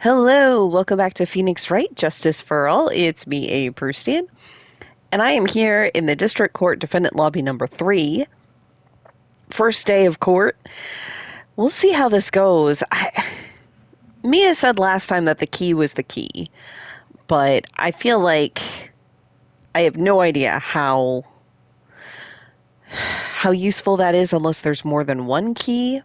Hello, welcome back to Phoenix Wright, Justice for All. It's me, Abe Prustian, and I am here in the District Court Defendant Lobby number 3. First day of court. We'll see how this goes. Mia said last time that the key was the key, but I feel like I have no idea how useful that is unless there's more than one key.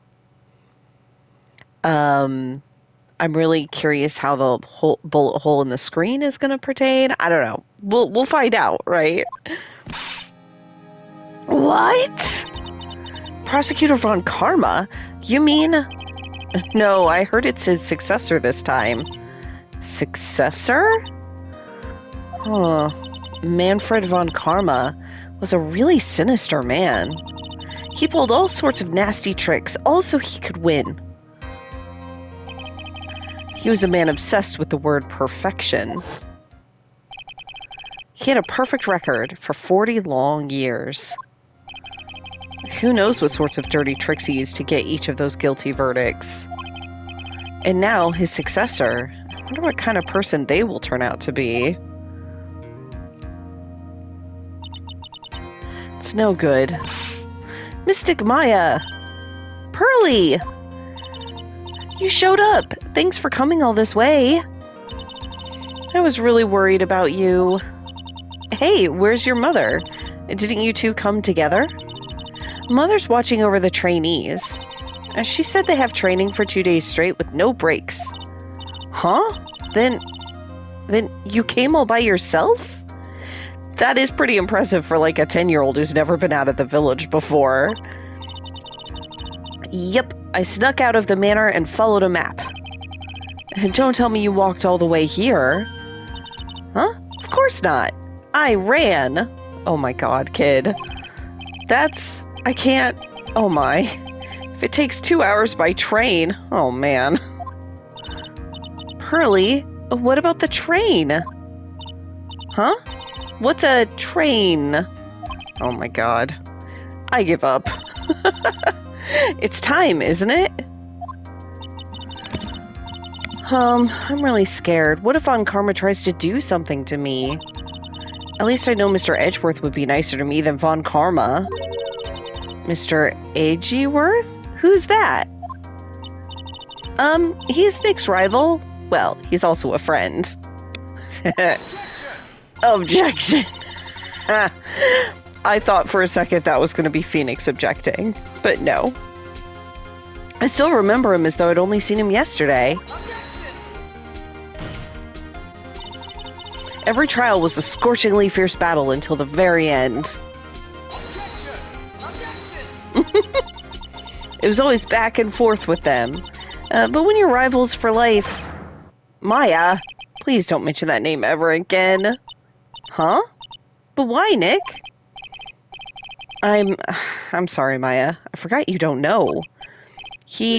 I'm really curious how the bullet hole in the screen is going to pertain. I don't know. We'll find out, right? What? Prosecutor Von Karma? You mean? No, I heard it's his successor this time. Successor? Huh. Manfred Von Karma was a really sinister man. He pulled all sorts of nasty tricks, all so he could win. He was a man obsessed with the word perfection. He had a perfect record for 40 long years. Who knows what sorts of dirty tricks he used to get each of those guilty verdicts. And now, his successor. I wonder what kind of person they will turn out to be. It's no good. Mystic Maya! Pearly! You showed up! Thanks for coming all this way. I was really worried about you. Hey, where's your mother? Didn't you two come together? Mother's watching over the trainees. She said they have training for 2 days straight with no breaks. Huh? Then you came all by yourself? That is pretty impressive for like a 10-year-old who's never been out of the village before. Yep, I snuck out of the manor and followed a map. Don't tell me you walked all the way here. Huh? Of course not. I ran. Oh my god, kid. I can't... Oh my. If it takes 2 hours by train... Oh man. Pearly, what about the train? Huh? What's a train? Oh my god. I give up. It's time, isn't it? I'm really scared. What if Von Karma tries to do something to me? At least I know Mr. Edgeworth would be nicer to me than Von Karma. Mr. Edgeworth? Who's that? He's Nick's rival. Well, he's also a friend. Objection. I thought for a second that was going to be Phoenix objecting, but no. I still remember him as though I'd only seen him yesterday. Every trial was a scorchingly fierce battle until the very end. It was always back and forth with them. But when you're rivals for life... Maya, please don't mention that name ever again. Huh? But why, Nick? I'm sorry, Maya. I forgot you don't know. He's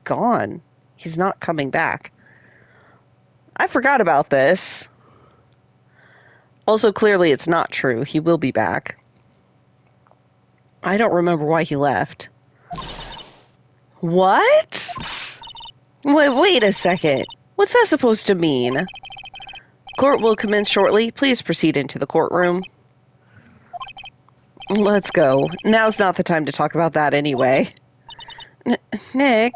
gone. He's not coming back. I forgot about this. Also, clearly it's not true. He will be back. I don't remember why he left. What? Wait a second. What's that supposed to mean? Court will commence shortly. Please proceed into the courtroom. Let's go. Now's not the time to talk about that anyway. Nick?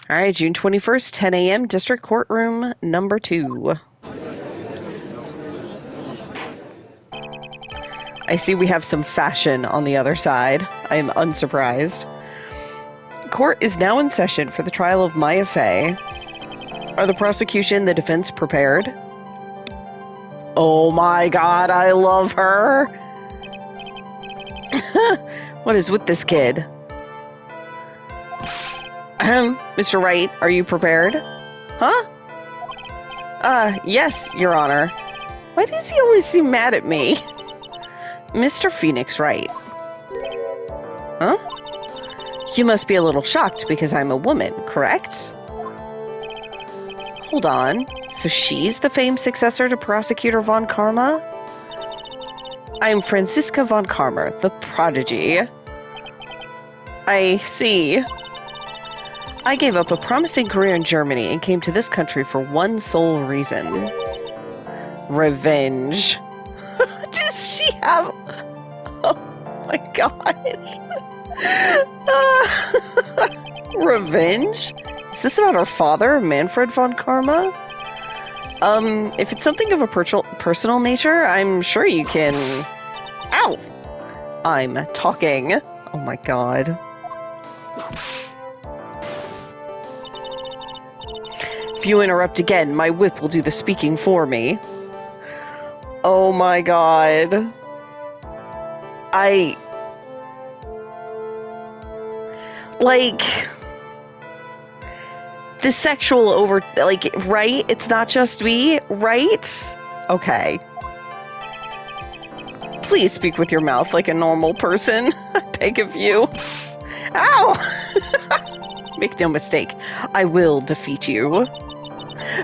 Alright, June 21st, 10 a.m., District Courtroom number 2. I see we have some fashion on the other side. I am unsurprised. Court is now in session for the trial of Maya Fey. Are the prosecution and the defense prepared? Oh my god, I love her! What is with this kid? Mr. Wright, are you prepared? Huh? Yes, Your Honor. Why does he always seem mad at me? Mr. Phoenix Wright. Huh? You must be a little shocked because I'm a woman, correct? Hold on. So she's the famed successor to Prosecutor Von Karma? I'm Franziska von Karmer, the prodigy. I see. I gave up a promising career in Germany and came to this country for one sole reason. Revenge. Does she have... Oh my god. Revenge? Is this about her father, Manfred von Karma? If it's something of a personal nature, I'm sure you can... Ow! I'm talking. Oh my god. If you interrupt again, my whip will do the speaking for me. Oh my god. Like... The sexual right? It's not just me, right? Okay. Please speak with your mouth like a normal person. I beg of you. Ow! Make no mistake, I will defeat you.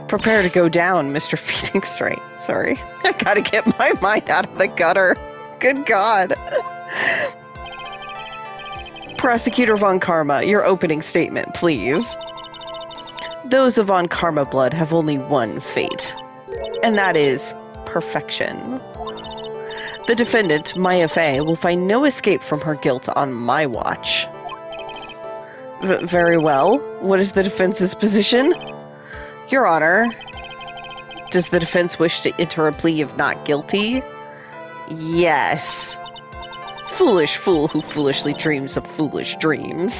Prepare to go down, Mr. Phoenix Wright. Sorry. I gotta get my mind out of the gutter. Good God. Prosecutor von Karma, your opening statement, please. Those of von Karma blood have only one fate, and that is perfection. The defendant, Maya Fey, will find no escape from her guilt on my watch. Very well. What is the defense's position? Your Honor, does the defense wish to enter a plea of not guilty? Yes. Foolish fool who foolishly dreams of foolish dreams.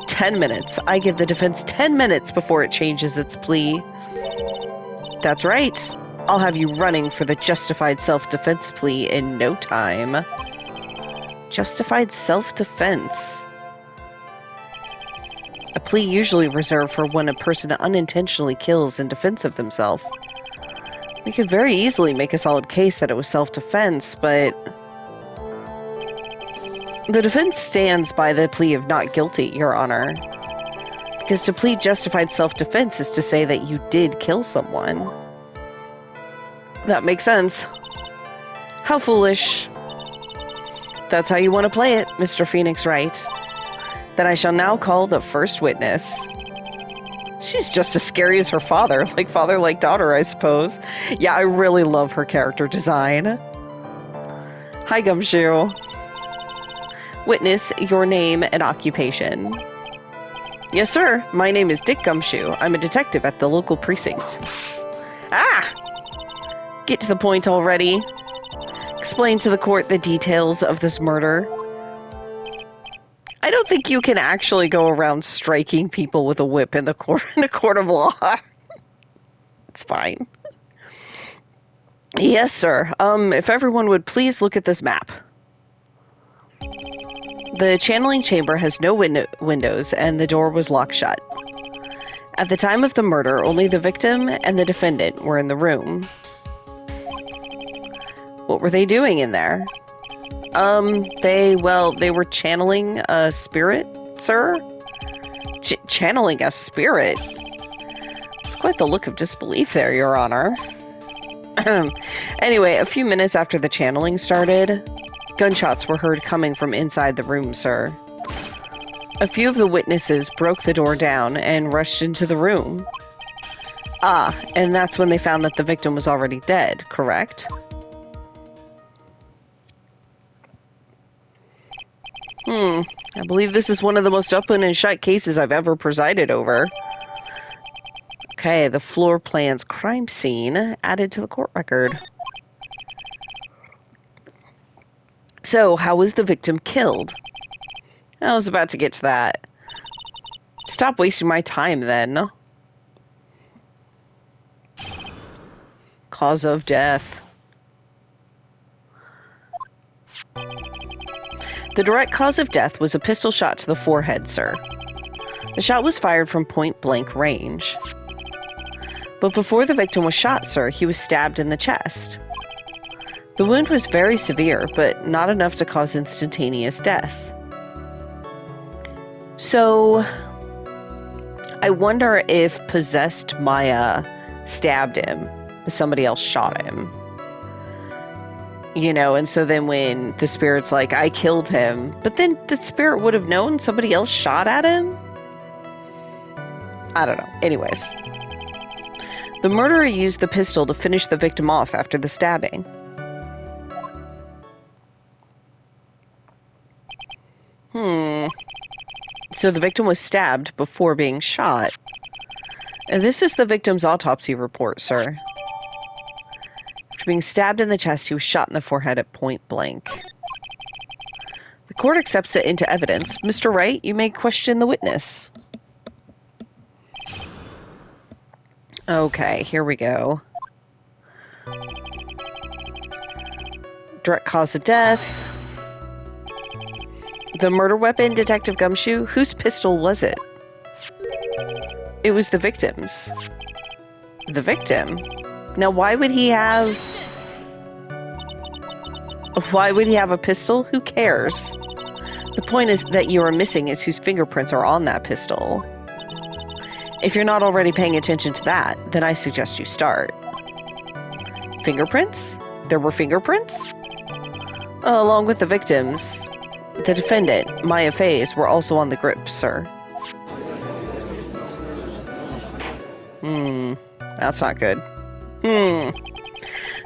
10 minutes. I give the defense 10 minutes before it changes its plea. That's right. I'll have you running for the justified self-defense plea in no time. Justified self-defense. A plea usually reserved for when a person unintentionally kills in defense of themselves. We could very easily make a solid case that it was self-defense, but... The defense stands by the plea of not guilty, Your Honor. Because to plead justified self-defense is to say that you did kill someone. That makes sense. How foolish. That's how you want to play it, Mr. Phoenix Wright. Then I shall now call the first witness. She's just as scary as her father, like daughter, I suppose. Yeah, I really love her character design. Hi, Gumshoe. Witness, your name and occupation. Yes, sir. My name is Dick Gumshoe. I'm a detective at the local precinct. Ah! Get to the point already. Explain to the court the details of this murder. I don't think you can actually go around striking people with a whip in a court of law. It's fine. Yes, sir. If everyone would please look at this map. The channeling chamber has no windows, and the door was locked shut. At the time of the murder, only the victim and the defendant were in the room. What were they doing in there? They were channeling a spirit, sir? Channeling a spirit? It's quite the look of disbelief there, Your Honor. Anyway, a few minutes after the channeling started, gunshots were heard coming from inside the room, sir. A few of the witnesses broke the door down and rushed into the room. Ah, and that's when they found that the victim was already dead, correct? I believe this is one of the most open and shut cases I've ever presided over. Okay, the floor plan's crime scene added to the court record. So, how was the victim killed? I was about to get to that. Stop wasting my time, then. Cause of death. The direct cause of death was a pistol shot to the forehead, sir. The shot was fired from point-blank range. But before the victim was shot, sir, he was stabbed in the chest. The wound was very severe, but not enough to cause instantaneous death. So, I wonder if possessed Maya stabbed him, but somebody else shot him. You know, and so then when the spirit's like, I killed him, but then the spirit would have known somebody else shot at him? I don't know. Anyways. The murderer used the pistol to finish the victim off after the stabbing. So the victim was stabbed before being shot. And this is the victim's autopsy report, sir. After being stabbed in the chest, he was shot in the forehead at point blank. The court accepts it into evidence. Mr. Wright, you may question the witness. Okay, here we go. Direct cause of death. The murder weapon, Detective Gumshoe? Whose pistol was it? It was the victim's. The victim? Now, why would he have... Why would he have a pistol? Who cares? The point is that you are missing is whose fingerprints are on that pistol. If you're not already paying attention to that, then I suggest you start. Fingerprints? There were fingerprints? Along with the victims. The defendant, Maya Faye's, were also on the grip, sir. That's not good.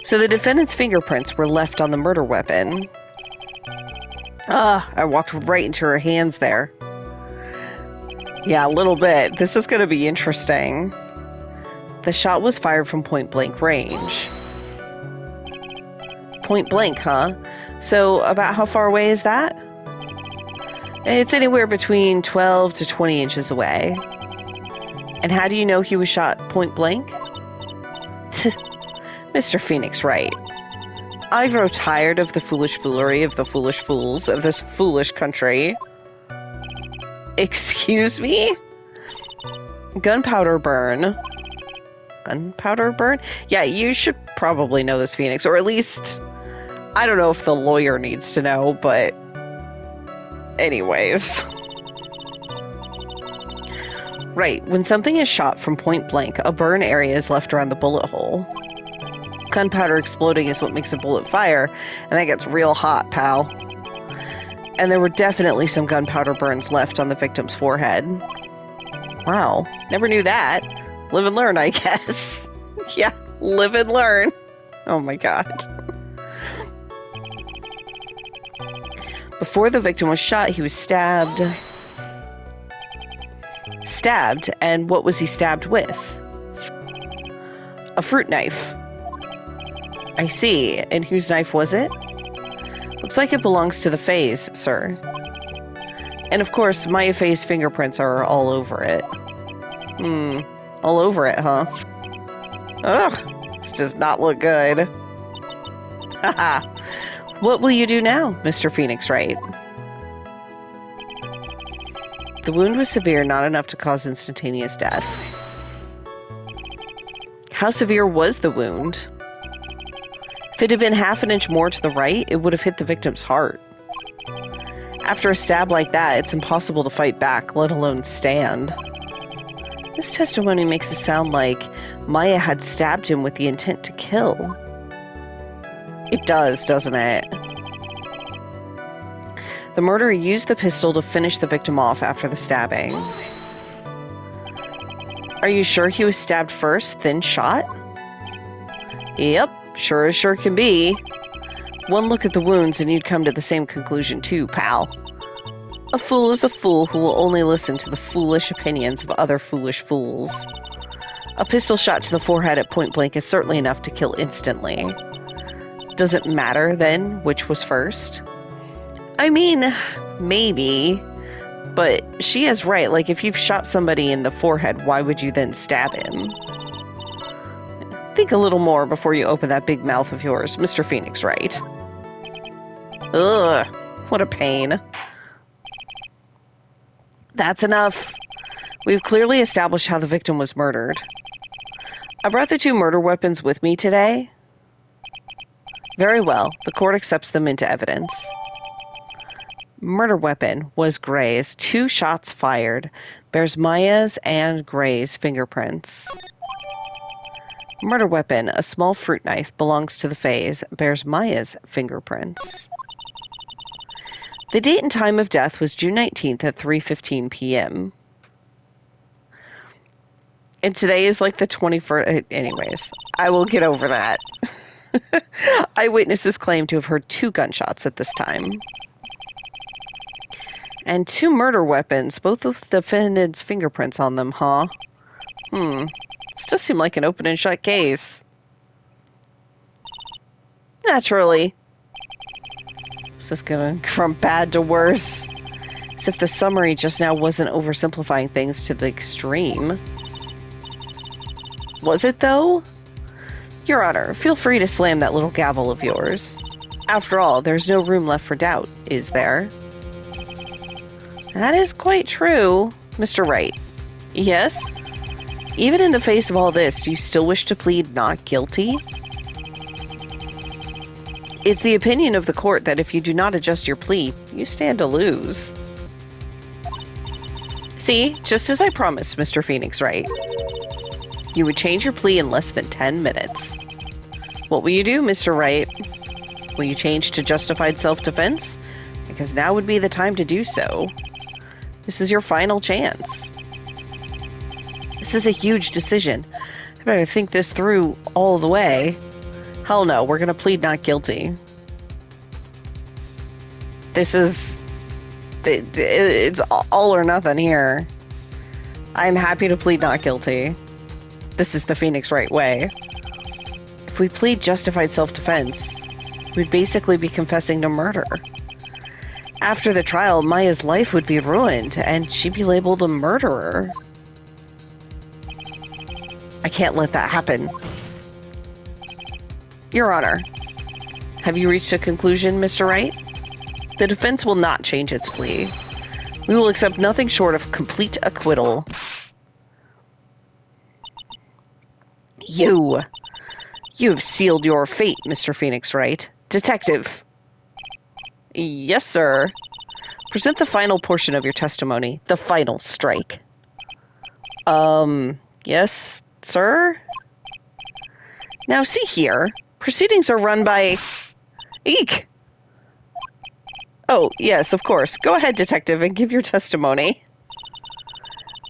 So the defendant's fingerprints were left on the murder weapon. I walked right into her hands there. Yeah, a little bit. This is going to be interesting. The shot was fired from point-blank range. Point-blank, huh? So about how far away is that? It's anywhere between 12 to 20 inches away. And how do you know he was shot point-blank? Mr. Phoenix Wright. I grow tired of the foolish foolery of the foolish fools of this foolish country. Excuse me? Gunpowder burn. Gunpowder burn? Yeah, you should probably know this, Phoenix. Or at least, I don't know if the lawyer needs to know, but... Anyways. Right, when something is shot from point blank, a burn area is left around the bullet hole. Gunpowder exploding is what makes a bullet fire, and that gets real hot, pal. And there were definitely some gunpowder burns left on the victim's forehead. Wow, never knew that. Live and learn, I guess. Yeah, live and learn. Oh my god. Before the victim was shot, he was stabbed. Stabbed, and what was he stabbed with? A fruit knife. I see. And whose knife was it? Looks like it belongs to the Fays, sir. And of course, Maya Faye's fingerprints are all over it. All over it, huh? Ugh, this does not look good. Haha. What will you do now, Mr. Phoenix Wright? The wound was severe, not enough to cause instantaneous death. How severe was the wound? If it had been half an inch more to the right, it would have hit the victim's heart. After a stab like that, it's impossible to fight back, let alone stand. This testimony makes it sound like Maya had stabbed him with the intent to kill. It does, doesn't it? The murderer used the pistol to finish the victim off after the stabbing. Are you sure he was stabbed first, then shot? Yep, sure as sure can be. One look at the wounds and you'd come to the same conclusion too, pal. A fool is a fool who will only listen to the foolish opinions of other foolish fools. A pistol shot to the forehead at point blank is certainly enough to kill instantly. Does it matter, then, which was first? I mean, maybe. But she is right. Like, if you've shot somebody in the forehead, why would you then stab him? Think a little more before you open that big mouth of yours, Mr. Phoenix Wright. Ugh, what a pain. That's enough. We've clearly established how the victim was murdered. I brought the two murder weapons with me today. Very well. The court accepts them into evidence. Murder weapon was Gray's. 2 shots fired. Bears Maya's and Gray's fingerprints. Murder weapon, a small fruit knife, belongs to the Fays, bears Maya's fingerprints. The date and time of death was June 19th at 3:15 p.m. And today is like the 21st. Anyways, I will get over that. Eyewitnesses claim to have heard 2 gunshots at this time. And 2 murder weapons, both with the defendant's fingerprints on them, huh? This does seem like an open and shut case. Naturally. This is going from bad to worse. As if the summary just now wasn't oversimplifying things to the extreme. Was it, though? Your Honor, feel free to slam that little gavel of yours. After all, there's no room left for doubt, is there? That is quite true, Mr. Wright. Yes? Even in the face of all this, do you still wish to plead not guilty? It's the opinion of the court that if you do not adjust your plea, you stand to lose. See, just as I promised, Mr. Phoenix Wright. You would change your plea in less than 10 minutes. What will you do, Mr. Wright? Will you change to justified self-defense? Because now would be the time to do so. This is your final chance. This is a huge decision. I better think this through all the way. Hell no, we're gonna plead not guilty. This is... It's all or nothing here. I'm happy to plead not guilty. This is the Phoenix Wright way. If we plead justified self-defense, we'd basically be confessing to murder. After the trial, Maya's life would be ruined, and she'd be labeled a murderer. I can't let that happen. Your Honor, have you reached a conclusion, Mr. Wright? The defense will not change its plea. We will accept nothing short of complete acquittal. You have sealed your fate, Mr. Phoenix Wright. Detective. Yes, sir. Present the final portion of your testimony. The final strike. Yes, sir? Now, see here. Proceedings are run by... Eek! Oh, yes, of course. Go ahead, detective, and give your testimony.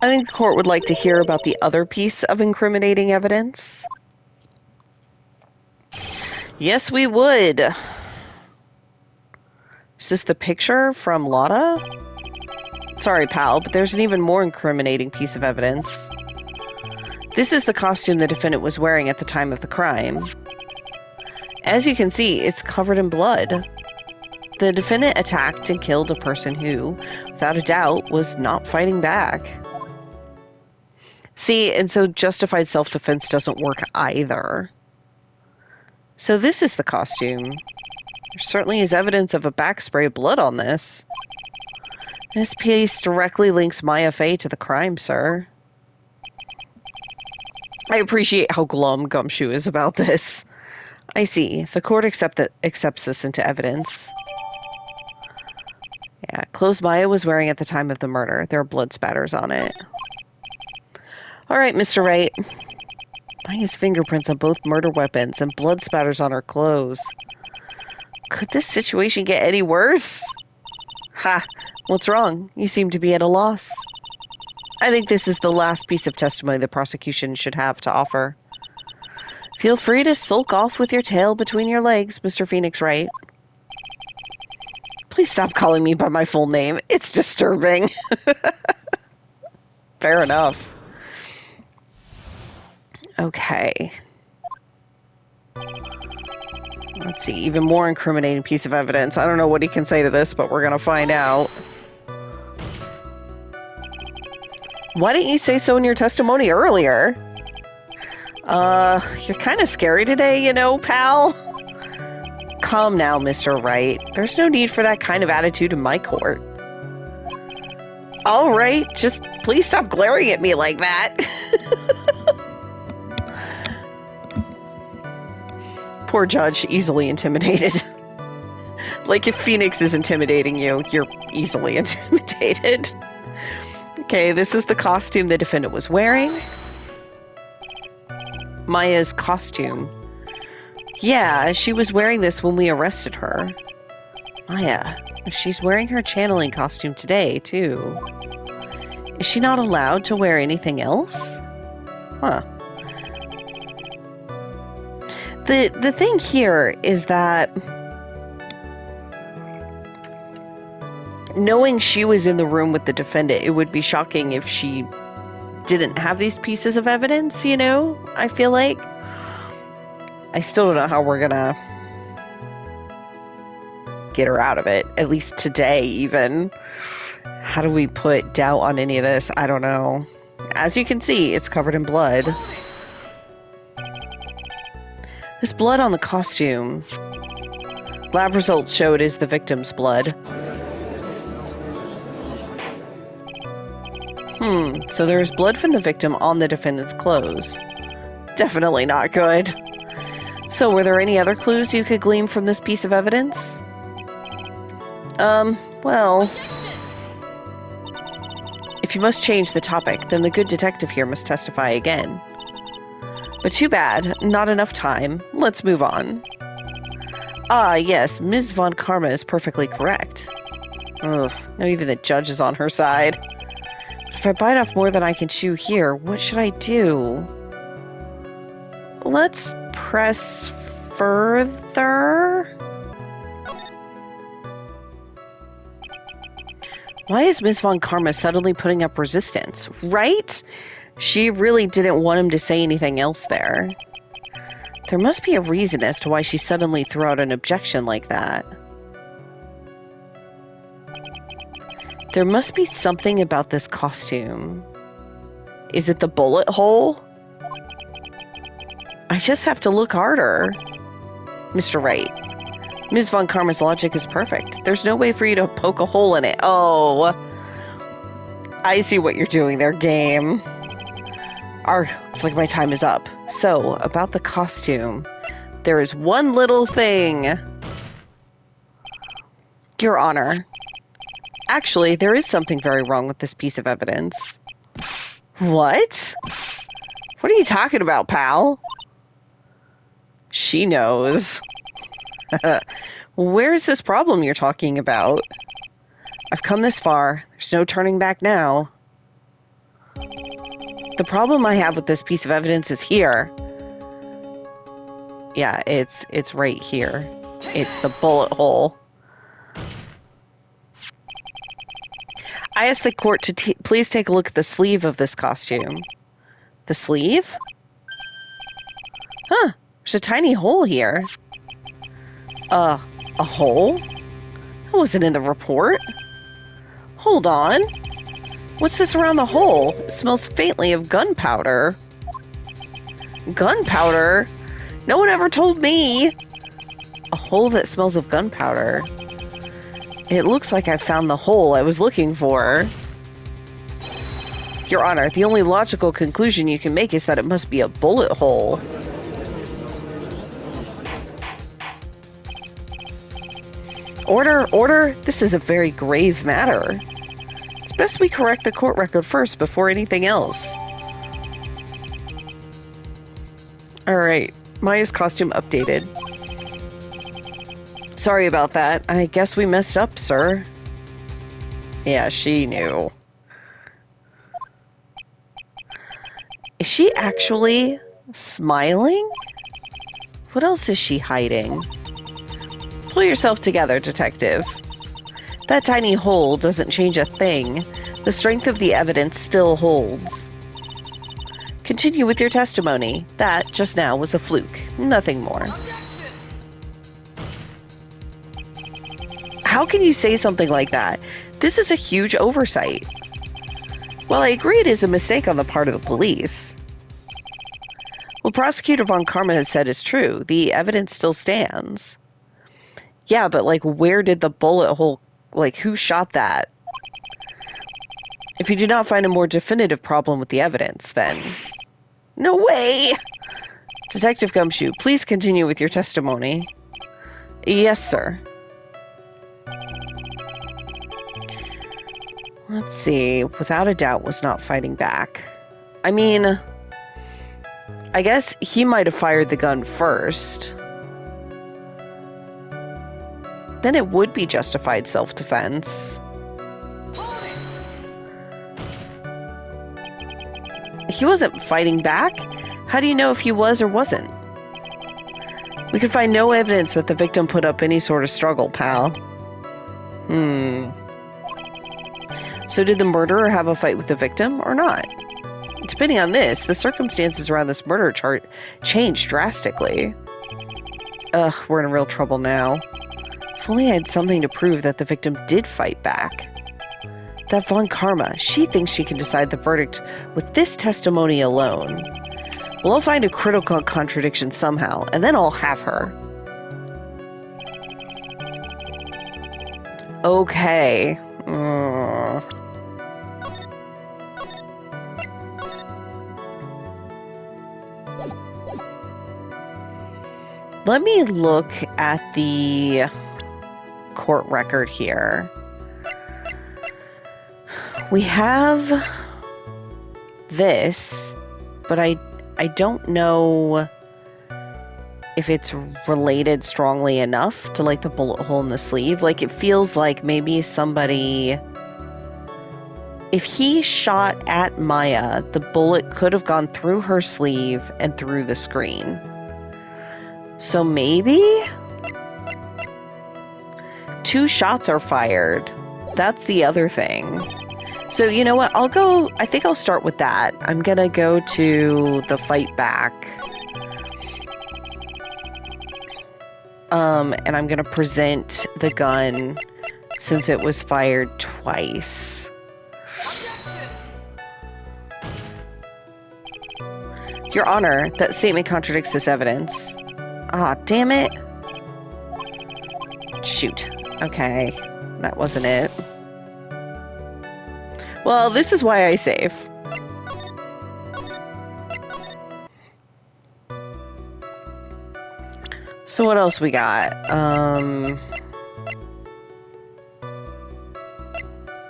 I think the court would like to hear about the other piece of incriminating evidence. Yes, we would. Is this the picture from Lotta? Sorry, pal, but there's an even more incriminating piece of evidence. This is the costume the defendant was wearing at the time of the crime. As you can see, it's covered in blood. The defendant attacked and killed a person who, without a doubt, was not fighting back. See, and so justified self-defense doesn't work either. So this is the costume. There certainly is evidence of a backspray of blood on this. This piece directly links Maya Fey to the crime, sir. I appreciate how glum Gumshoe is about this. I see. The court accepts this into evidence. Yeah, clothes Maya was wearing at the time of the murder. There are blood spatters on it. All right, Mr. Wright. Maya's fingerprints on both murder weapons and blood spatters on her clothes. Could this situation get any worse? Ha! What's wrong? You seem to be at a loss. I think this is the last piece of testimony the prosecution should have to offer. Feel free to sulk off with your tail between your legs, Mr. Phoenix Wright. Please stop calling me by my full name. It's disturbing. Fair enough. Okay. Let's see, even more incriminating piece of evidence. I don't know what he can say to this, but we're gonna find out. Why didn't you say so in your testimony earlier? You're kind of scary today, you know, pal. Calm now, Mr. Wright. There's no need for that kind of attitude in my court. All right, just please stop glaring at me like that. Poor judge, easily intimidated. Like if Phoenix is intimidating you, you're easily intimidated. Okay, this is the costume the defendant was wearing. Maya's costume. Yeah, she was wearing this when we arrested her. Maya, she's wearing her channeling costume today, too. Is she not allowed to wear anything else? Huh. The thing here is that knowing she was in the room with the defendant, it would be shocking if she didn't have these pieces of evidence, you know? I feel like. I still don't know how we're gonna get her out of it, at least today, even. How do we put doubt on any of this? I don't know. As you can see, it's covered in blood. There's blood on the costume. Lab results show it is the victim's blood. So there's blood from the victim on the defendant's clothes. Definitely not good. So were there any other clues you could glean from this piece of evidence? Well... If you must change the topic, then the good detective here must testify again. But too bad, not enough time. Let's move on. Ah, yes, Ms. Von Karma is perfectly correct. Ugh, now even the judge is on her side. If I bite off more than I can chew here, what should I do? Let's press further. Why is Ms. Von Karma suddenly putting up resistance? Right? She really didn't want him to say anything else there. There must be a reason as to why she suddenly threw out an objection like that. There must be something about this costume. Is it the bullet hole? I just have to look harder. Mr. Wright, Ms. Von Karma's logic is perfect. There's no way for you to poke a hole in it. Oh, I see what you're doing there, game. Looks like my time is up. So, about the costume. There is one little thing. Your Honor. Actually, there is something very wrong with this piece of evidence. What? What are you talking about, pal? She knows. Where's this problem you're talking about? I've come this far. There's no turning back now. The problem I have with this piece of evidence is here. Yeah, it's right here. It's the bullet hole. I asked the court to please take a look at the sleeve of this costume. The sleeve? Huh, there's a tiny hole here. A hole? That wasn't in the report. Hold on. What's this around the hole? It smells faintly of gunpowder. Gunpowder? No one ever told me. A hole that smells of gunpowder. It looks like I found the hole I was looking for. Your Honor, the only logical conclusion you can make is that it must be a bullet hole. Order, order! This is a very grave matter. It's best we correct the court record first before anything else. Alright, Maya's costume updated. Sorry about that. I guess we messed up, sir. Yeah, she knew. Is she actually smiling? What else is she hiding? Pull yourself together, detective. That tiny hole doesn't change a thing. The strength of the evidence still holds. Continue with your testimony. That, just now, was a fluke. Nothing more. How can you say something like that? This is a huge oversight. Well, I agree it is a mistake on the part of the police. What Prosecutor Von Karma has said is true. The evidence still stands. Yeah, but, like, where did the bullet hole... Like, who shot that? If you do not find a more definitive problem with the evidence, then... No way! Detective Gumshoe, please continue with your testimony. Yes, sir. Let's see. Without a doubt was not fighting back. I mean... I guess he might have fired the gun first. Then it would be justified self-defense. He wasn't fighting back. How do you know if he was or wasn't? We could find no evidence that the victim put up any sort of struggle, pal. So did the murderer have a fight with the victim or not? Depending on this, the circumstances around this murder chart changed drastically. Ugh, we're in real trouble now. If only I had something to prove that the victim did fight back. That Von Karma, she thinks she can decide the verdict with this testimony alone. Well, I'll find a critical contradiction somehow, and then I'll have her. Okay. Let me look at the court record here. We have this, but I don't know if it's related strongly enough to like the bullet hole in the sleeve. Like it feels like maybe somebody, if he shot at Maya, the bullet could have gone through her sleeve and through the screen. So maybe 2 shots are fired. That's the other thing. So you know what? I think I'll start with that. I'm gonna go to the fight back. And I'm gonna present the gun since it was fired twice. Your Honor, that statement contradicts this evidence. Ah, damn it. Shoot. Okay. That wasn't it. Well, this is why I save. So what else we got?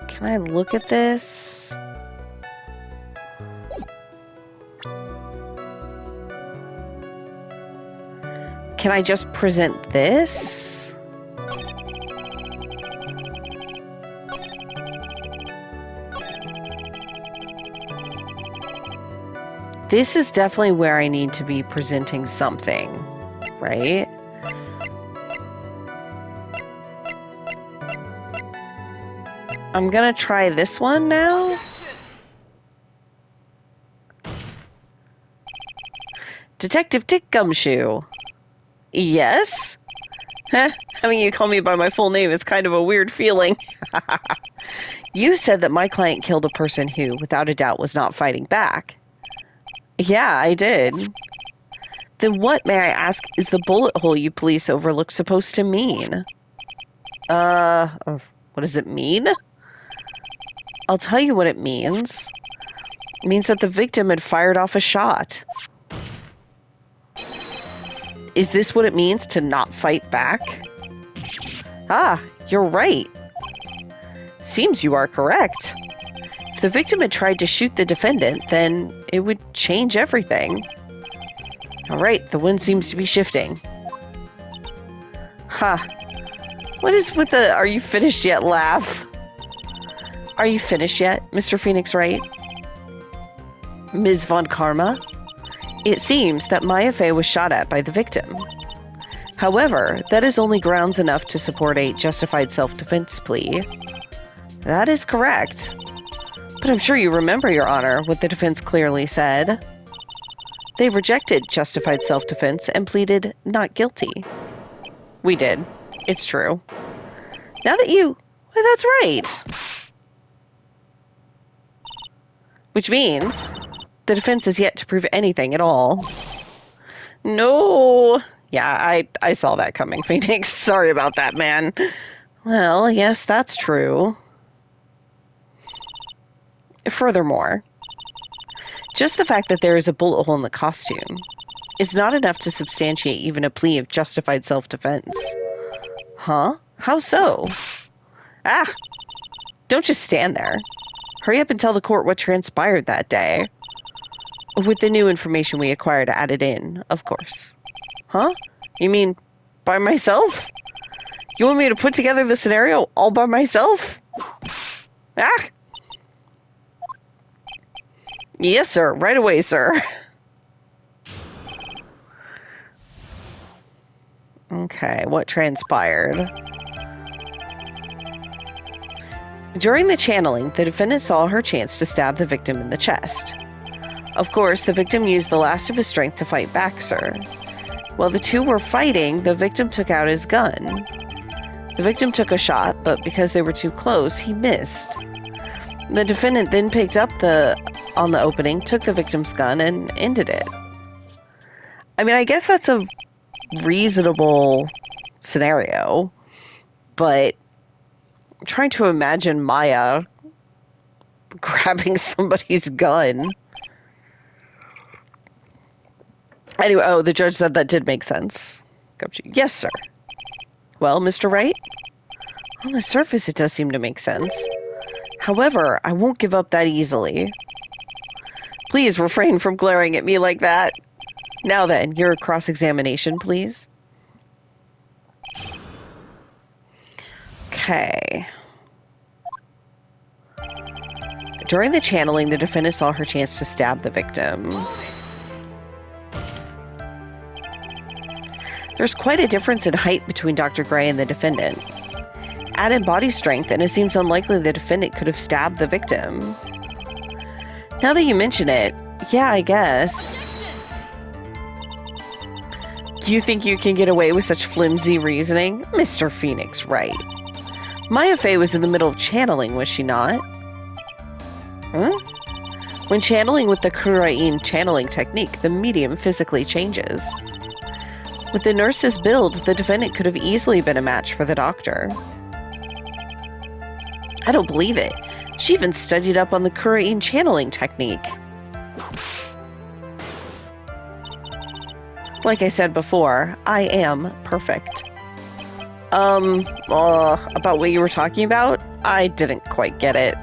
Can I look at this? Can I just present this? This is definitely where I need to be presenting something, right? I'm gonna try this one now. Detective Dick Gumshoe. Yes? Huh? Having you call me by my full name is kind of a weird feeling. You said that my client killed a person who, without a doubt, was not fighting back. Yeah, I did. Then what, may I ask, is the bullet hole you police overlooked supposed to mean? What does it mean? I'll tell you what it means. It means that the victim had fired off a shot. Is this what it means to not fight back? Ah, you're right. Seems you are correct. If the victim had tried to shoot the defendant, then it would change everything. All right, the wind seems to be shifting. Ha. What is with the "are you finished yet" laugh? Are you finished yet, Mr. Phoenix Wright? Ms. Von Karma? It seems that Maya Fey was shot at by the victim. However, that is only grounds enough to support a justified self-defense plea. That is correct. But I'm sure you remember, Your Honor, what the defense clearly said. They rejected justified self-defense and pleaded not guilty. We did. It's true. Now that you... Well, that's right. Which means the defense is yet to prove anything at all. No. Yeah, I saw that coming, Phoenix. Sorry about that, man. Well, yes, that's true. Furthermore, just the fact that there is a bullet hole in the costume is not enough to substantiate even a plea of justified self-defense. Huh? How so? Ah! Don't just stand there. Hurry up and tell the court what transpired that day. With the new information we acquired added in, of course. Huh? You mean by myself? You want me to put together the scenario all by myself? Ah! Yes, sir. Right away, sir. Okay, what transpired? During the channeling, the defendant saw her chance to stab the victim in the chest. Of course, the victim used the last of his strength to fight back, sir. While the two were fighting, the victim took out his gun. The victim took a shot, but because they were too close, he missed. The defendant then picked up on the opening, took the victim's gun, and ended it. I mean, I guess that's a reasonable scenario, but I'm trying to imagine Maya grabbing somebody's gun. Anyway, the judge said that did make sense. Yes, sir. Well, Mr. Wright? On the surface, it does seem to make sense. However, I won't give up that easily. Please refrain from glaring at me like that. Now then, your cross-examination, please. Okay. During the channeling, the defendant saw her chance to stab the victim. There's quite a difference in height between Dr. Gray and the defendant. Add in body strength, and it seems unlikely the defendant could have stabbed the victim. Now that you mention it, yeah, I guess. You think you can get away with such flimsy reasoning? Mr. Phoenix, Wright. Maya Fey was in the middle of channeling, was she not? Huh? When channeling with the Kurain channeling technique, the medium physically changes. With the nurse's build, the defendant could have easily been a match for the doctor. I don't believe it. She even studied up on the Kurain channeling technique. Like I said before, I am perfect. About what you were talking about? I didn't quite get it.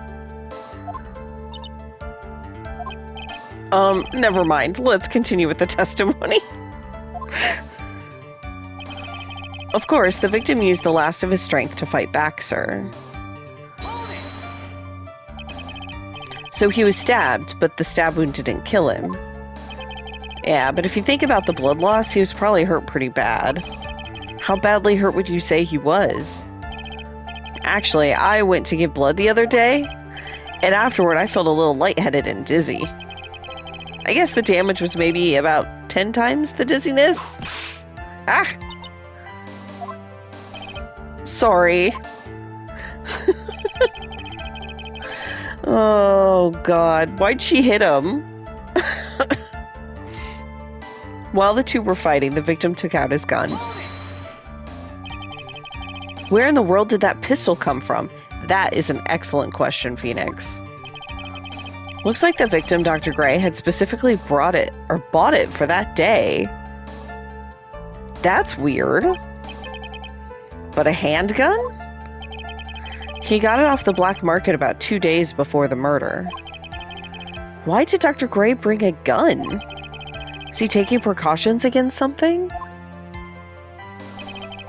Never mind. Let's continue with the testimony. Of course, the victim used the last of his strength to fight back, sir. So he was stabbed, but the stab wound didn't kill him. Yeah, but if you think about the blood loss, he was probably hurt pretty bad. How badly hurt would you say he was? Actually, I went to give blood the other day, and afterward I felt a little lightheaded and dizzy. I guess the damage was maybe about 10 times the dizziness? Ah! Sorry. Oh, God. Why'd she hit him? While the two were fighting, the victim took out his gun. Where in the world did that pistol come from? That is an excellent question, Phoenix. Looks like the victim, Dr. Gray, had specifically bought it for that day. That's weird. But a handgun? He got it off the black market about 2 days before the murder. Why did Dr. Gray bring a gun? Is he taking precautions against something?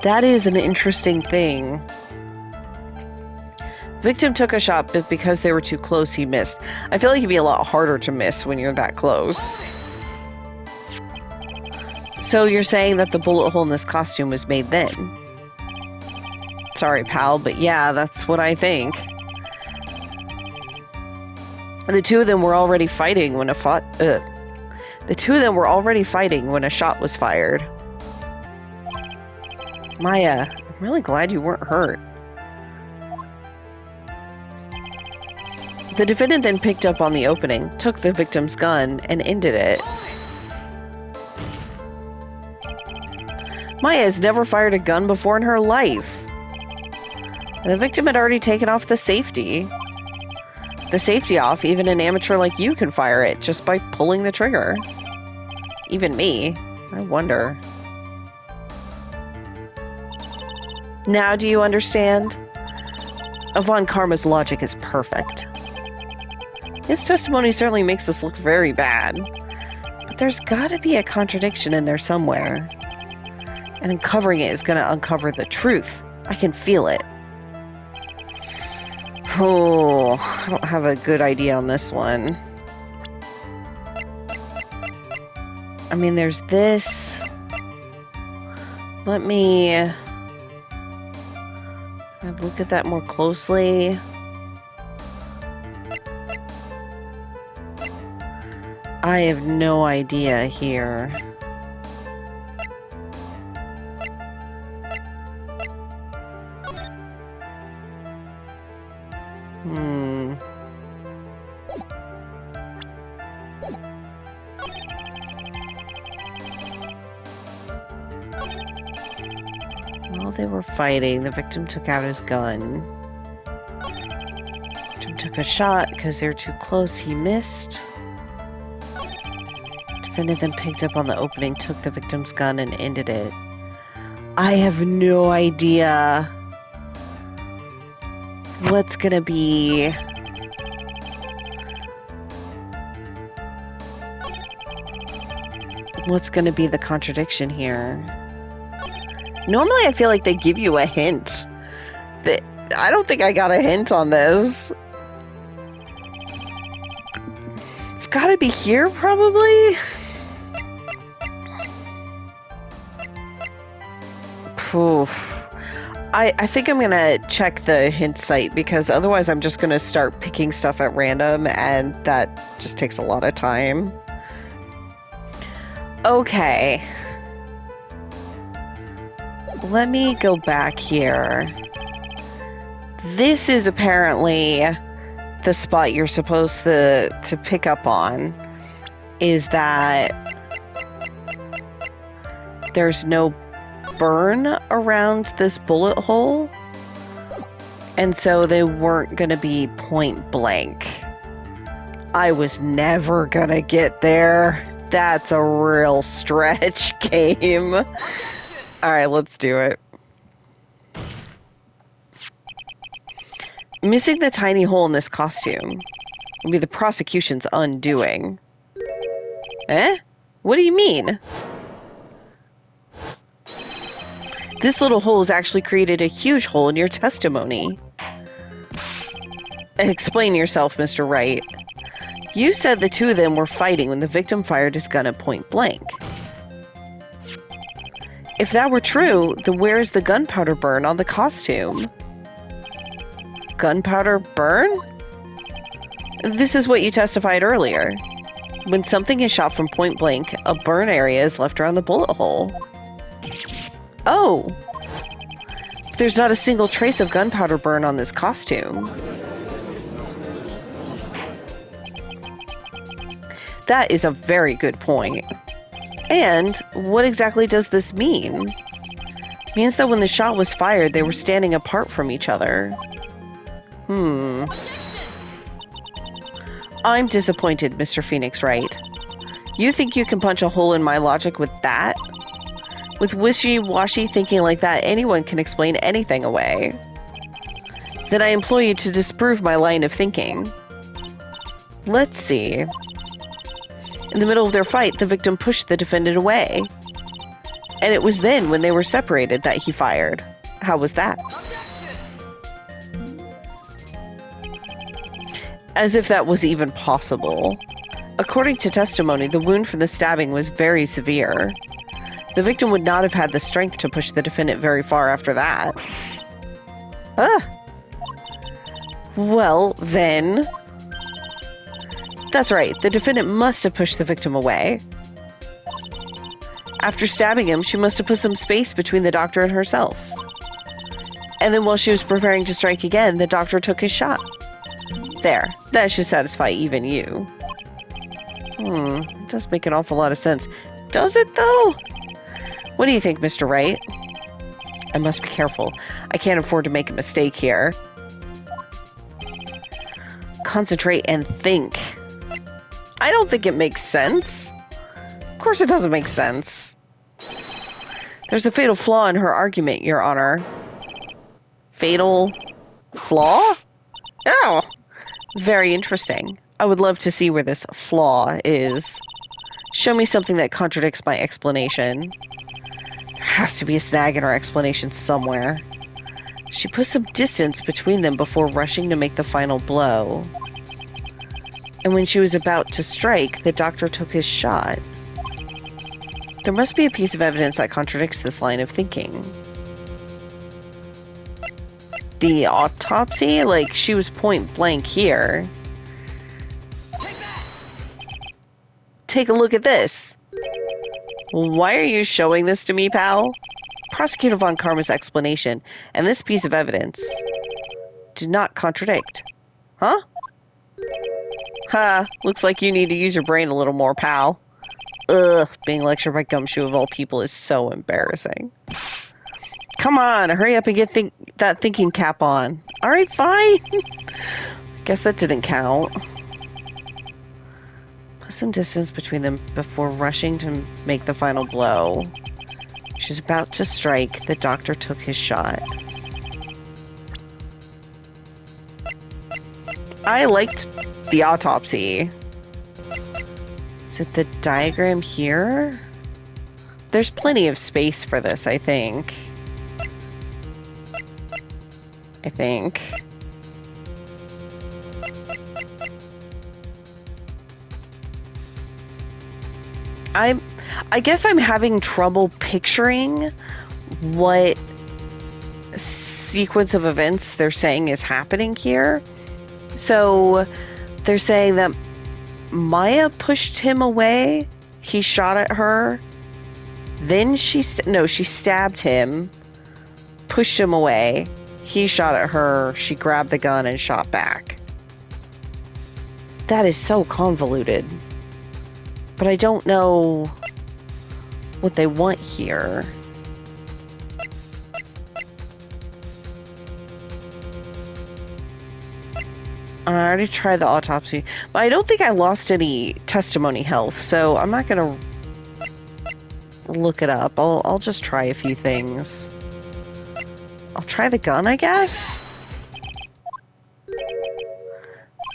That is an interesting thing. Victim took a shot, but because they were too close, he missed. I feel like it'd be a lot harder to miss when you're that close. So you're saying that the bullet hole in this costume was made then? Sorry, pal, but yeah, that's what I think. The two of them were already fighting when a shot was fired. Maya, I'm really glad you weren't hurt. The defendant then picked up on the opening, took the victim's gun, and ended it. Maya has never fired a gun before in her life. The victim had already taken off the safety. The safety off, even an amateur like you can fire it just by pulling the trigger. Even me. I wonder. Now do you understand? Von Karma's logic is perfect. His testimony certainly makes this look very bad. But there's gotta be a contradiction in there somewhere. And uncovering it is gonna uncover the truth. I can feel it. Oh, I don't have a good idea on this one. I mean, there's this. Let me look at that more closely. I have no idea here. While they were fighting, the victim took out his gun. The victim took a shot because they were too close. He missed. The defendant then picked up on the opening, took the victim's gun, and ended it. I have no idea what's gonna be. What's gonna be the contradiction here? Normally, I feel like they give you a hint. I don't think I got a hint on this. It's gotta be here, probably? Oof. I think I'm gonna check the hint site, because otherwise I'm just gonna start picking stuff at random, and that just takes a lot of time. Okay. Let me go back here. This is apparently the spot you're supposed to pick up on, is that there's no burn around this bullet hole, and so they weren't going to be point blank. I was never going to get there. That's a real stretch game. Alright, let's do it. Missing the tiny hole in this costume will be the prosecution's undoing. Eh? What do you mean? This little hole has actually created a huge hole in your testimony. Explain yourself, Mr. Wright. You said the two of them were fighting when the victim fired his gun at point blank. If that were true, then where's the gunpowder burn on the costume? Gunpowder burn? This is what you testified earlier. When something is shot from point blank, a burn area is left around the bullet hole. Oh! There's not a single trace of gunpowder burn on this costume. That is a very good point. And what exactly does this mean? It means that when the shot was fired, they were standing apart from each other. I'm disappointed, Mr. Phoenix Wright. You think you can punch a hole in my logic with that? With wishy-washy thinking like that, anyone can explain anything away. Then I implore you to disprove my line of thinking. Let's see. In the middle of their fight, the victim pushed the defendant away. And it was then, when they were separated, that he fired. How was that? As if that was even possible. According to testimony, the wound from the stabbing was very severe. The victim would not have had the strength to push the defendant very far after that. Well, then... That's right, the defendant must have pushed the victim away. After stabbing him, she must have put some space between the doctor and herself. And then while she was preparing to strike again, the doctor took his shot. There, that should satisfy even you. It does make an awful lot of sense. Does it, though? What do you think, Mr. Wright? I must be careful. I can't afford to make a mistake here. Concentrate and think. I don't think it makes sense. Of course it doesn't make sense. There's a fatal flaw in her argument, Your Honor. Fatal flaw? Oh! Very interesting. I would love to see where this flaw is. Show me something that contradicts my explanation. There has to be a snag in her explanation somewhere. She put some distance between them before rushing to make the final blow. And when she was about to strike, the doctor took his shot. There must be a piece of evidence that contradicts this line of thinking. The autopsy? Like, she was point blank here. Take a look at this. Why are you showing this to me, pal? Prosecutor Von Karma's explanation and this piece of evidence do not contradict. Huh? Ha, looks like you need to use your brain a little more, pal. Ugh, being lectured by Gumshoe of all people is so embarrassing. Come on, hurry up and get that thinking cap on. Alright, fine. Guess that didn't count. Put some distance between them before rushing to make the final blow. She's about to strike. The doctor took his shot. I liked the autopsy. Is it the diagram here? There's plenty of space for this, I think. I guess I'm having trouble picturing what sequence of events they're saying is happening here. So they're saying that Maya pushed him away. He shot at her. Then she stabbed him, pushed him away. He shot at her. She grabbed the gun and shot back. That is so convoluted. But I don't know what they want here. I already tried the autopsy, but I don't think I lost any testimony health, so I'm not gonna look it up. I'll just try a few things. I'll try the gun, I guess?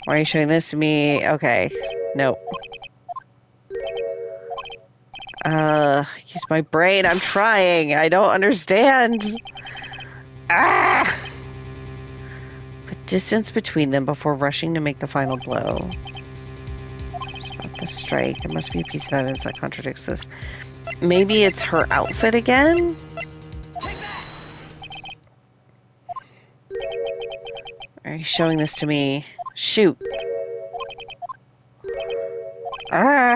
Why are you showing this to me? Okay. Nope. Use my brain. I'm trying. I don't understand. Ah! Put distance between them before rushing to make the final blow. It's about the strike. There must be a piece of evidence that contradicts this. Maybe it's her outfit again? Are you showing this to me? Shoot. Ah!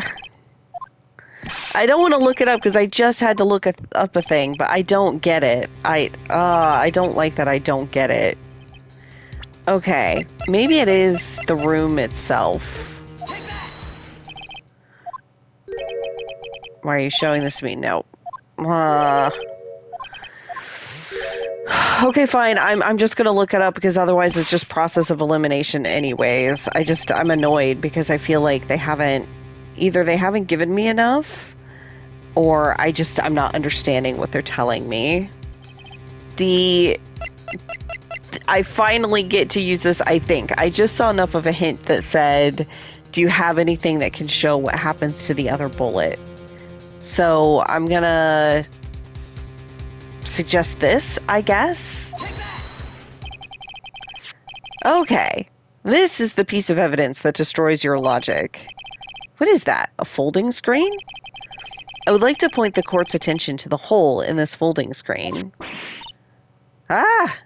I don't want to look it up because I just had to look up a thing, but I don't get it. I don't like that I don't get it. Okay, maybe it is the room itself. Why are you showing this to me? Nope. Okay, fine. I'm just gonna look it up because otherwise it's just process of elimination anyways. I'm annoyed because I feel like either they haven't given me enough, or I'm not understanding what they're telling me. I finally get to use this, I think. I just saw enough of a hint that said, do you have anything that can show what happens to the other bullet? So I'm gonna suggest this, I guess. Okay. This is the piece of evidence that destroys your logic. What is that? A folding screen? I would like to point the court's attention to the hole in this folding screen. Ah!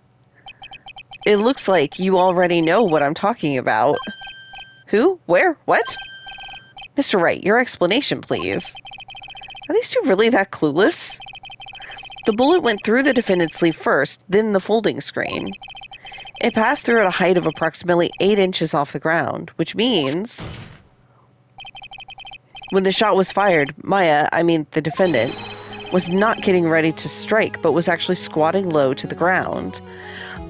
It looks like you already know what I'm talking about. Who? Where? What? Mr. Wright, your explanation, please. Are these two really that clueless? The bullet went through the defendant's sleeve first, then the folding screen. It passed through at a height of approximately 8 inches off the ground, which means when the shot was fired, the defendant, was not getting ready to strike, but was actually squatting low to the ground.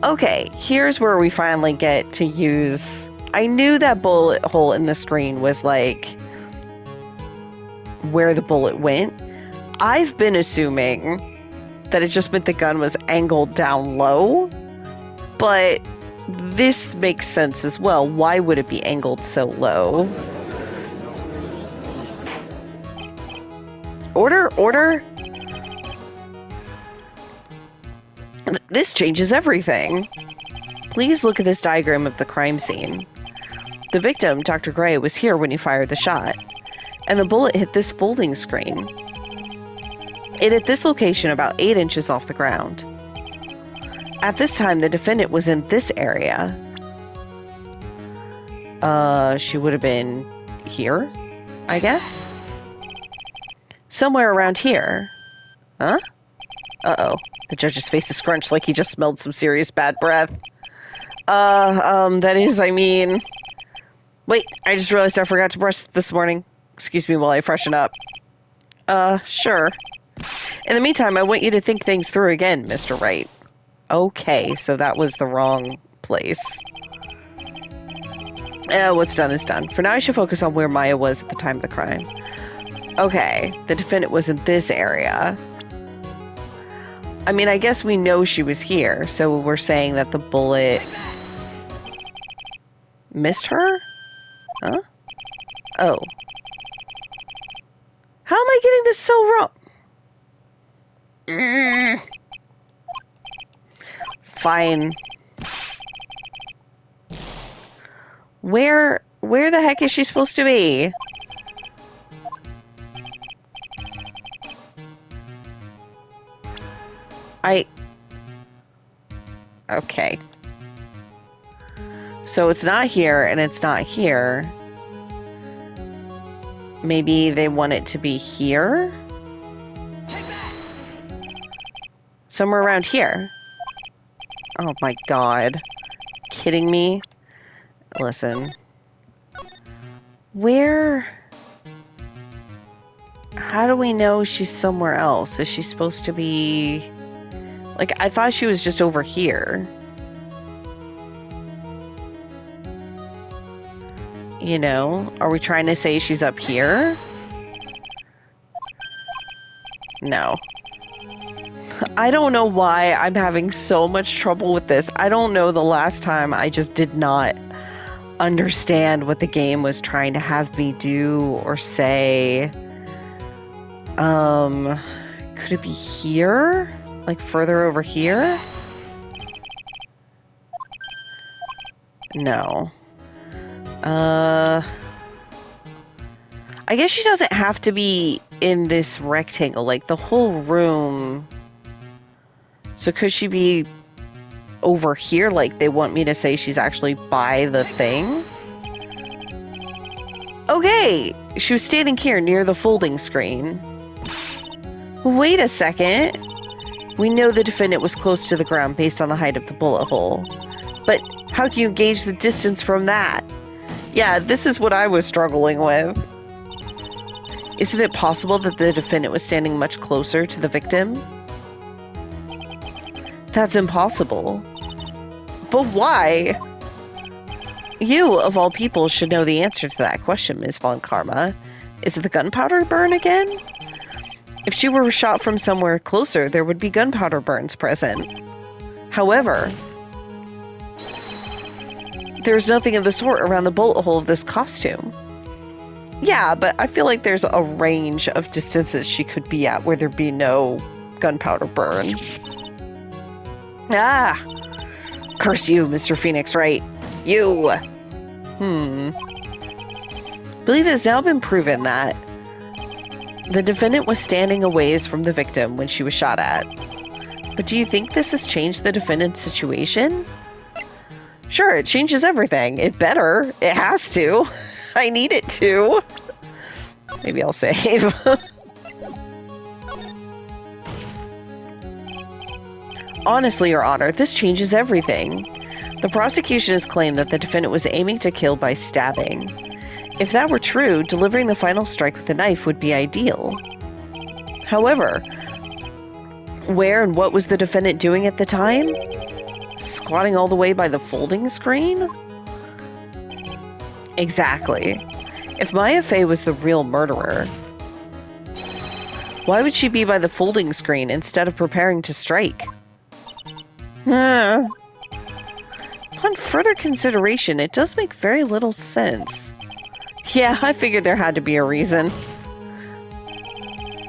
Okay, here's where we finally get to use... I knew that bullet hole in the screen was, like, where the bullet went. I've been assuming that it just meant the gun was angled down low, but this makes sense as well. Why would it be angled so low? Order, order. This changes everything. Please look at this diagram of the crime scene. The victim, Dr. Gray, was here when he fired the shot, and the bullet hit this folding screen. It hit this location about 8 inches off the ground. At this time, the defendant was in this area. She would have been here, I guess? Somewhere around here. Huh? Uh-oh. The judge's face is scrunched like he just smelled some serious bad breath. That is, I mean... Wait, I just realized I forgot to brush this morning. Excuse me while I freshen up. Sure. In the meantime, I want you to think things through again, Mr. Wright. Okay, so that was the wrong place. What's done is done. For now, I should focus on where Maya was at the time of the crime. Okay, the defendant was in this area. I mean, I guess we know she was here, so we're saying that the bullet missed her? Huh? Oh. How am I getting this so wrong? Fine. Where the heck is she supposed to be? Okay. So it's not here and it's not here. Maybe they want it to be here? Somewhere around here. Oh my god. Kidding me? Listen. Where... How do we know she's somewhere else? Is she supposed to be... Like, I thought she was just over here. You know? Are we trying to say she's up here? No. I don't know why I'm having so much trouble with this. I don't know the last time I just did not understand what the game was trying to have me do or say. Could it be here? Like further over here? No. I guess she doesn't have to be in this rectangle, like the whole room. So could she be over here? Like they want me to say she's actually by the thing? Okay, she was standing here near the folding screen. Wait a second. We know the defendant was close to the ground based on the height of the bullet hole. But how can you gauge the distance from that? Yeah, this is what I was struggling with. Isn't it possible that the defendant was standing much closer to the victim? That's impossible. But why? You, of all people, should know the answer to that question, Ms. Von Karma. Is it the gunpowder burn again? If she were shot from somewhere closer, there would be gunpowder burns present. However, there's nothing of the sort around the bullet hole of this costume. Yeah, but I feel like there's a range of distances she could be at where there'd be no gunpowder burn. Ah! Curse you, Mr. Phoenix Wright. You! Believe it has now been proven that the defendant was standing a ways from the victim when she was shot at. But do you think this has changed the defendant's situation? Sure, it changes everything. It better. It has to. I need it to. Maybe I'll save. Honestly, Your Honor, this changes everything. The prosecution has claimed that the defendant was aiming to kill by stabbing. If that were true, delivering the final strike with a knife would be ideal. However, where and what was the defendant doing at the time? Squatting all the way by the folding screen? Exactly. If Maya Fey was the real murderer, why would she be by the folding screen instead of preparing to strike? Upon further consideration, it does make very little sense. Yeah, I figured there had to be a reason.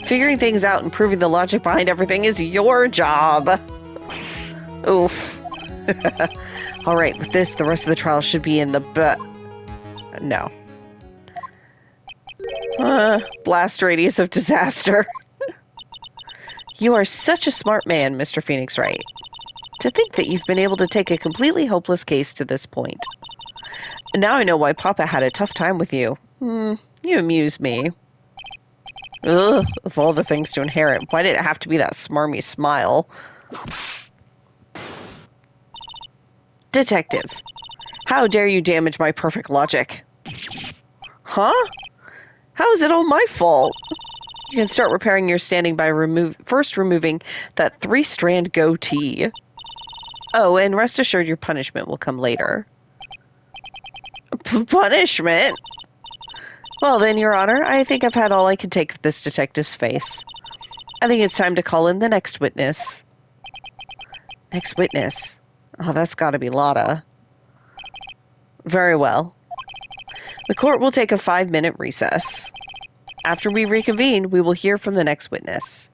Figuring things out and proving the logic behind everything is your job. Oof. Alright, with this, the rest of the trial should be in the no. Blast radius of disaster. You are such a smart man, Mr. Phoenix Wright. To think that you've been able to take a completely hopeless case to this point. Now I know why Papa had a tough time with you. You amuse me. Ugh, of all the things to inherit, why did it have to be that smarmy smile? Detective, how dare you damage my perfect logic? Huh? How is it all my fault? You can start repairing your standing by first removing that 3-strand goatee. Oh, and rest assured your punishment will come later. Punishment? Well then, Your Honor, I think I've had all I can take of this detective's face. I think it's time to call in the next witness. Next witness? Oh, that's gotta be Lotta. Very well. The court will take a 5-minute recess. After we reconvene, we will hear from the next witness.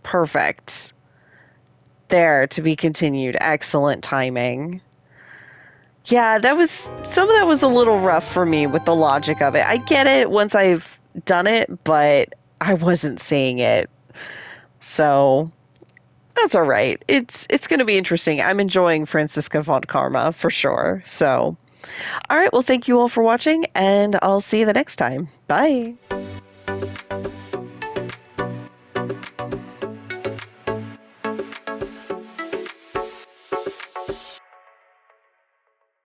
Perfect. There, to be continued. Excellent timing. Yeah, some of that was a little rough for me with the logic of it. I get it once I've done it, but I wasn't seeing it. So that's all right. It's going to be interesting. I'm enjoying Franziska von Karma for sure. So, all right. Well, thank you all for watching, and I'll see you the next time. Bye.